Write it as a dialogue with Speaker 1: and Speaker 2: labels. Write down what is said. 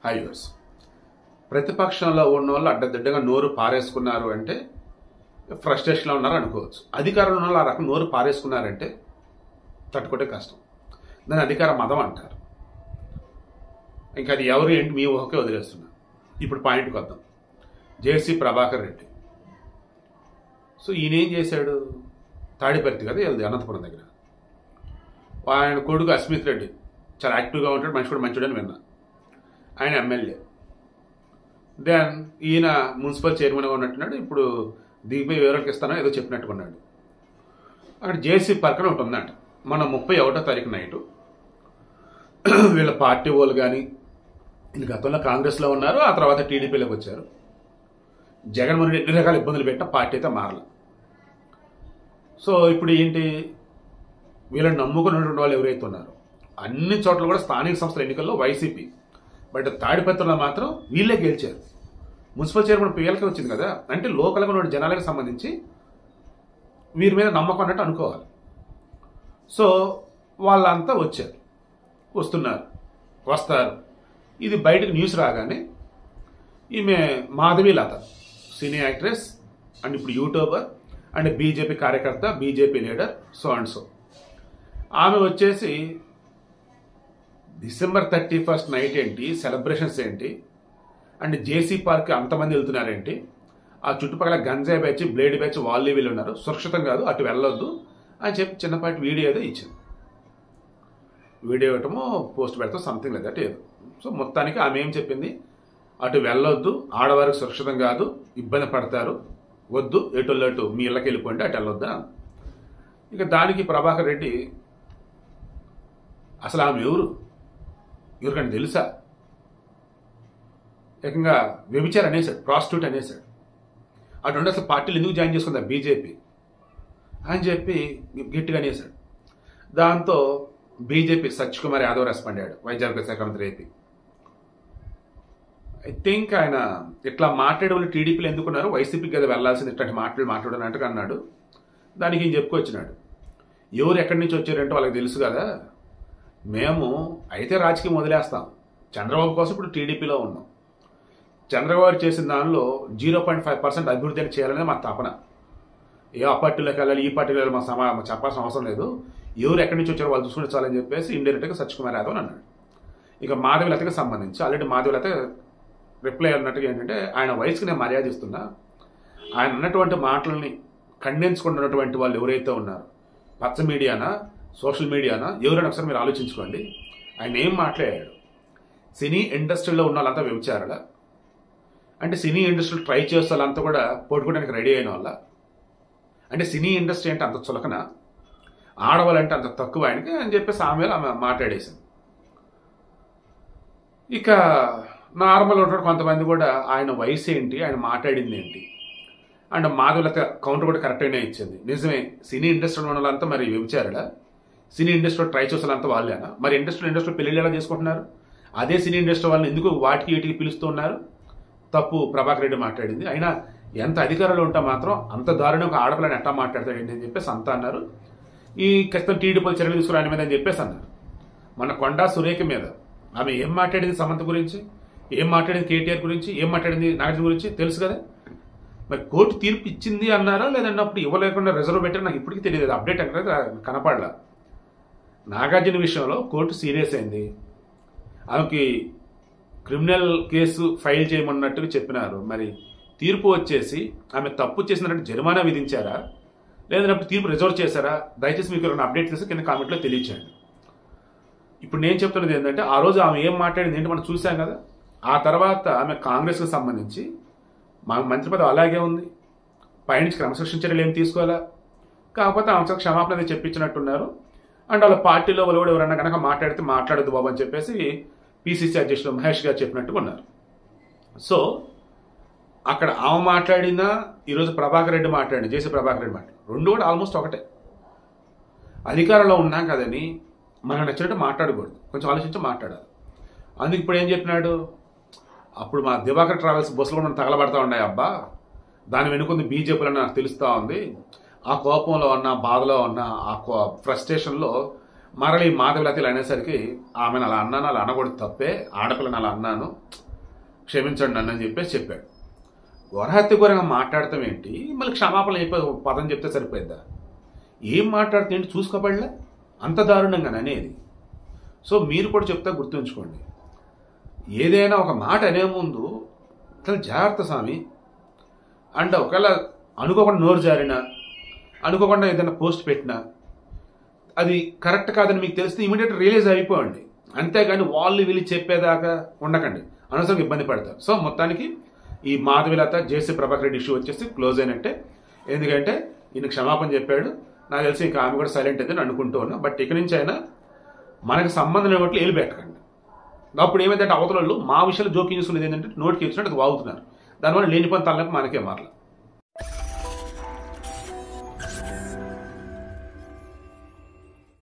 Speaker 1: High viewers. ప్రతిపక్షంలో ఉన్న వాళ్ళు అడ్డదిడ్డగా నోరు పారేసుకున్నారు అంటే ఫ్రస్ట్రేషన్లో ఉన్నారు అనుకోవచ్చు. అధికారంలో ఉన్న వాళ్ళు ఆ రకం నోరు పారేసుకున్నారంటే తట్టుకుంటే కష్టం. దాన్ని అధికార మదం అంటారు. ఇంకా అది ఎవరు ఏంటి మీ ఊహకే వదిలేస్తున్నారు. ఇప్పుడు పాయింట్కి వద్దాం. జేసీ ప్రభాకర్ రెడ్డి. సో ఈయన ఏం చేశాడు? తాడిపర్తి కదా వెళ్ళదు, అనంతపురం దగ్గర. ఆయన కొడుకు అస్మిత్ రెడ్డి చాలా యాక్టివ్గా ఉంటాడు, మనిషి కూడా మంచివాడని విన్నా. ఆయన ఎమ్మెల్యే. దెన్ ఈయన మున్సిపల్ చైర్మన్గా ఉన్నట్టున్నాడు. ఇప్పుడు దిగిపోయి వివరాలకు ఇస్తానో ఏదో చెప్పినట్టుకున్నాడు. అక్కడ జేసీ పక్కన ఒకటి ఉందంట. మన 31వ తారీఖు నైటు వీళ్ళ పార్టీ వాళ్ళు కానీ వీళ్ళు గతంలో కాంగ్రెస్లో ఉన్నారు, ఆ తర్వాత టీడీపీలోకి వచ్చారు. జగన్మోహన్ రెడ్డి ఎన్ని రకాల ఇబ్బందులు పెట్టినా పార్టీ అయితే మారల. సో ఇప్పుడు ఏంటి, వీళ్ళని నమ్ముకున్నటువంటి వాళ్ళు ఎవరైతే ఉన్నారో అన్ని చోట్ల కూడా స్థానిక సంస్థల ఎన్నికల్లో వైసీపీ, బట్ తాడిపత్రిలో మాత్రం వీళ్ళే గెలిచారు. మున్సిపల్ చైర్మన్ పిఎల్కే వచ్చింది కదా, అంటే లోకల్గా ఉన్న జనాలకు సంబంధించి వీరి మీద నమ్మకం అన్నట్టు అనుకోవాలి. సో వాళ్ళంతా వచ్చారు, వస్తున్నారు, వస్తారు. ఇది బయటకు న్యూస్ రాగానే ఈమె మాధవి లత, సినీ యాక్ట్రెస్ అండ్ ఇప్పుడు యూట్యూబర్ అండ్ బీజేపీ కార్యకర్త, BJP leader, so and so, ఆమె వచ్చేసి December 31st నైట్ ఏంటి, సెలబ్రేషన్స్ ఏంటి, అండ్ జేసీ పార్క్ అంతమంది వెళ్తున్నారేంటి, ఆ చుట్టుపక్కల గంజాయి బ్యాచ్, బ్లేడ్ బ్యాచ్ వాళ్ళు వీళ్ళు ఉన్నారు, సురక్షితం కాదు, అటు వెళ్ళొద్దు అని చెప్పి చిన్నపాటి వీడియో ఏదో ఇచ్చింది. వీడియో ఇవ్వటమో పోస్ట్ పెడతాం సంథింగ్ లేదా ఏదో. సో మొత్తానికి ఆమె ఏం చెప్పింది, అటు వెళ్ళొద్దు, ఆడవారికి సురక్షితం కాదు, ఇబ్బంది పడతారు, వద్దు, ఎటు మీ ఇళ్ళకి వెళ్ళిపోండి, అటు వెళ్ళొద్దా. ఇక దానికి ప్రభాకర్ రెడ్డి అసలు ఆమె ఎవరికంటే తెలుసా, ఏకంగా వ్యభిచారి అనేసాడు, ప్రాస్టిట్యూట్ అనేసాడు. అటువంటి అసలు పార్టీలు ఎందుకు జాయిన్ చేసుకుందా బీజేపీ అని చెప్పి గట్టిగా అనేసాడు. దాంతో బీజేపీ సత్యకుమార్ యాదవ్ రెస్పాండ్ అయ్యాడు, వైద్యారోగ్య శాఖ మంత్రి ఏపీ. ఐ థింక్ ఆయన ఇట్లా మాట్లాడే వాళ్ళు టీడీపీలో ఎందుకున్నారు, వైసీపీకి కదా వెళ్లాల్సింది, ఇట్లాంటి మాట్లాడనట్టుగా అన్నాడు. దానికి ఈయన చెప్పుకొచ్చినాడు, ఎవరు ఎక్కడి నుంచి వచ్చారంటే వాళ్ళకి తెలుసు కదా, మేము అయితే రాజకీయం వదిలేస్తాం, చంద్రబాబు కోసం ఇప్పుడు టీడీపీలో ఉన్నాం, చంద్రబాబు చేసిన దానిలో 0.5% అభివృద్ధి అని చేయాలనే మా తపన, ఏ ఆ పార్టీలోకి వెళ్ళాలి ఈ పార్టీలో వెళ్ళాలి మా చెప్పాల్సిన అవసరం లేదు, ఎవరు ఎక్కడి నుంచి వచ్చారో వాళ్ళు చూసుకుని చాలని చెప్పేసి ఇండైరెక్ట్గా సత్యకుమార్ యాదవ్ అన్నాడు. ఇక మాధవిలతకి సంబంధించి ఆల్రెడీ మాధవిలత రిప్లై అన్నట్టుగా ఏంటంటే, ఆయన వయసుకి నేను మర్యాద ఇస్తున్నా, ఆయన అన్నటువంటి మాటలని ఖండించుకుంటున్నటువంటి వాళ్ళు ఎవరైతే ఉన్నారో, పచ్చ మీడియానా సోషల్ మీడియానా ఎవరైనా ఒకసారి మీరు ఆలోచించుకోండి. ఆయన ఏం మాట్లాడాడు, సినీ ఇండస్ట్రీలో ఉన్న వాళ్ళంతా వ్యభిచారాలా, అంటే సినీ ఇండస్ట్రీలో ట్రై చేసే వాళ్ళంతా కూడా పోటుకోవడానికి రెడీ అయిన వాళ్ళ, అంటే సినీ ఇండస్ట్రీ అంటే అంత చులకన, ఆడవాళ్ళంటే అంత తక్కువ ఆయనకి అని చెప్పేసి ఆమె మాట్లాడేసింది. ఇక నార్మల్ ఉంటాడు కొంతమంది కూడా ఆయన వయసు ఏంటి, ఆయన మాట్లాడింది ఏంటి, అండ్ మాధవులత కౌంటర్ కూడా కరెక్ట్గానే ఇచ్చింది. నిజమే, సినీ ఇండస్ట్రీలో ఉన్న వాళ్ళంతా మరి వ్యభిచారాలా, సినీ ఇండస్ట్రీలో ట్రై చేసే వాళ్ళంతా వాళ్ళేనా, మరి ఇండస్ట్రీలో పెళ్లి ఎలా చేసుకుంటున్నారు, అదే సినీ ఇండస్ట్రీ వాళ్ళని ఎందుకు వాటికి వీటికి పిలుస్తూ ఉన్నారు, తప్పు ప్రభాకర్ రెడ్డి మాట్లాడింది. అయినా ఎంత అధికారంలో ఉంటే మాత్రం అంత దారుణంగా ఒక ఆడపిల్లని ఎట్టా మాట్లాడతాడు ఏంటి అని చెప్పేసి అంతా అన్నారు. ఈ ఖచ్చితంగా టీడీపీలు చర్యలు తీసుకురాని మీద అని చెప్పేసి అన్నారు. మన కొండా సురేఖ మీద ఆమె ఏం మాట్లాడింది, సమంత గురించి ఏం మాట్లాడింది, కేటీఆర్ గురించి ఏం మాట్లాడింది, నాగార్జున గురించి తెలుసు కదా. మరి కోర్టు తీర్పు ఇచ్చింది అన్నారా లేదన్నప్పుడు ఇవ్వలేకుండా రిజర్వ్ పెట్టారు, నాకు ఇప్పటికీ తెలియదు, అప్డేట్ అనేది కనపడలా. నాగార్జున విషయంలో కోర్టు సీరియస్ అయింది, ఆమెకి క్రిమినల్ కేసు ఫైల్ చేయమన్నట్టుగా చెప్పినారు. మరి తీర్పు వచ్చేసి ఆమె తప్పు చేసినట్టు జరిమానా విధించారా లేదన్నప్పుడు తీర్పు రిజర్వ్ చేశారా, దయచేసి మీకు ఏమైనా అప్డేట్ చేసి కింద కామెంట్లో తెలియచేయండి. ఇప్పుడు నేను చెప్తున్నది ఏంటంటే, ఆ రోజు ఆమె ఏం మాట్లాడింది ఏంటి మనం చూసాం కదా. ఆ తర్వాత ఆమె కాంగ్రెస్కి సంబంధించి మా మంత్రి పదవి అలాగే ఉంది, పైనుంచి క్రమశిక్షణ చర్యలు ఏం తీసుకోవాలా, కాకపోతే ఆమె క్షమాపణ అనేది చెప్పించినట్టున్నారు. అండ్ వాళ్ళ పార్టీలో వాళ్ళు కూడా ఎవరన్నా కనుక మాట్లాడితే మాట్లాడద్దు బాబు అని చెప్పేసి పిసిసి అధ్యక్షుడు మహేష్ గారు చెప్పినట్టుగా ఉన్నారు. సో అక్కడ ఆమె మాట్లాడినా ఈరోజు ప్రభాకర్ రెడ్డి మాట్లాడి, జేసీ ప్రభాకర్ రెడ్డి మాట్లాడి, రెండు కూడా ఆల్మోస్ట్ ఒకటే. అధికారంలో ఉన్నాం కదని మనకు నచ్చినట్టు మాట్లాడకూడదు, కొంచెం ఆలోచించి మాట్లాడాలి. అందుకు ఇప్పుడు ఏం చెప్పినాడు, అప్పుడు మా దివాకర్ ట్రావెల్స్ బస్సులు కూడా మనం తగలబడతా ఉన్నాయి అబ్బా, దాని వెనుకుంది బీజేపీలో నాకు తెలుస్తూ ఉంది, ఆ కోపంలో ఉన్న బాధలో ఉన్న ఆ ఫ్రస్ట్రేషన్లో మరలి మాధవలత ఇలా అనేసరికి ఆమెను అలా అన్నాను, అలా అనకూడదు, తప్పే, ఆడపిల్లని అలా అన్నాను, క్షమించండి నన్ను అని చెప్పేసి చెప్పాడు. ఘోరహత్యఘోరంగా మాట్లాడతాం ఏంటి, మళ్ళీ క్షమాపణ అయిపోయి పదం చెప్తే సరిపోయిద్దా? ఏం మాట్లాడితే ఏంటి చూసుకోబడలే, అంత దారుణంగా అనేది. సో మీరు కూడా చెప్తా గుర్తుంచుకోండి, ఏదైనా ఒక మాట అనే ముందు చాలా జాగ్రత్త స్వామి. అండ్ ఒకవేళ అనుకోకుండా నోరు జారినా, అనుకోకుండా ఏదైనా పోస్ట్ పెట్టినా అది కరెక్ట్ కాదని మీకు తెలిస్తే ఇమీడియట్ రియలైజ్ అయిపోండి. అంతేగాని వాళ్ళు వీళ్ళు చెప్పేదాకా ఉండకండి, అనవసరంగా ఇబ్బంది పడతారు. సో మొత్తానికి ఈ మాధవీలత జేసీ ప్రభాకర్ రెడ్డి ఇష్యూ వచ్చేసి క్లోజ్ అయినట్టే. ఎందుకంటే ఈయన క్షమాపణ చెప్పాడు, నాకు తెలిసి ఇంకా ఆమె కూడా సైలెంట్ అయిందని అనుకుంటూ ఉన్నా. బట్ ఇక నుంచి అయినా మనకు సంబంధం లేనట్లు ఏలు పెట్టకండి. అప్పుడు ఏమైందంటే అవతల మా విషయంలో జోక్యం చేసుకునేది ఏంటంటే నోటికి వచ్చినట్టు అది వాగుతున్నారు, దానివల్ల లేని పని తలనొప్పి మనకే మారలేదు.